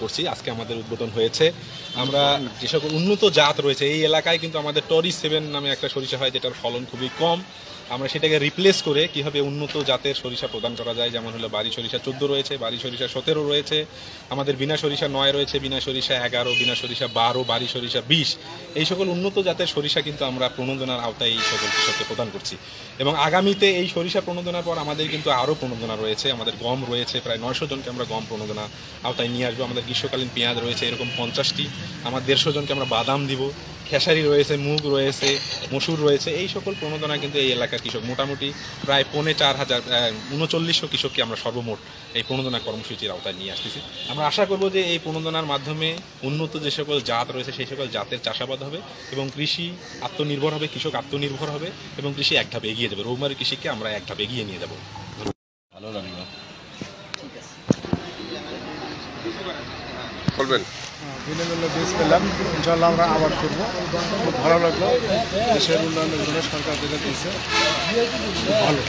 করছি। আজকে আমাদের উদ্বোধন হয়েছে। আমরা যে সকল উন্নত জাত রয়েছে এই এলাকায় কিন্তু আমাদের টরি 7 নামে একটা সরিষা হয় যেটার ফলন খুবই কম। আমরা সেটাকে রিপ্লেস করে কীভাবে উন্নত জাতের সরিষা প্রদান করা যায়, যেমন হলো বাড়ি সরিষা 14 রয়েছে, বাড়ি সরিষা 17 রয়েছে, আমাদের বিনা সরিষা 9 রয়েছে, বিনা সরিষা 11, বিনা সরিষা 12, বাড়ি সরিষা 20। এই সকল উন্নত জাতের সরিষা কিন্তু আমরা প্রণোদনার আওতায় এই সকল কৃষককে প্রদান করছি। এবং আগামীতে এই সরিষা প্রণোদনার পর আমাদের কিন্তু আরও প্রণোদনা রয়েছে। আমাদের গম রয়েছে, প্রায় 900 জনকে আমরা গম প্রণোদনা আওতায় নিয়ে আসবো। আমাদের গ্রীষ্মকালীন পেঁয়াজ রয়েছে এরকম 50টি। আমার 150 জনকে আমরা বাদাম দিব। খেসারি রয়েছে, মুগ রয়েছে, মসুর রয়েছে। এই সকল প্রণোদনা কিন্তু এই এলাকার কৃষক মোটামুটি প্রায় 4,500 3900 কৃষককে আমরা সর্বমোট এই প্রণোদনা কর্মসূচির আওতায় নিয়ে আসতেছি। আমরা আশা করব যে এই প্রণোদনার মাধ্যমে উন্নত যে সকল জাত রয়েছে সেই সকল জাতের চাষাবাদ হবে এবং কৃষি আত্মনির্ভর হবে, কৃষক আত্মনির্ভর হবে এবং কৃষি এক ধাপ এগিয়ে যাবে। রৌমারী কৃষিকে আমরা এক ধাপ এগিয়ে নিয়ে যাব। ভালো লাগলো। বলবেন। বিনামূল্যে বীজ পেলাম, ইনশাল্লাহ আমরা আবাদ করবো। খুব ভালো লাগলো। দেশের উন্নয়নের জন্য সরকার যেটা দিয়েছে ভালো।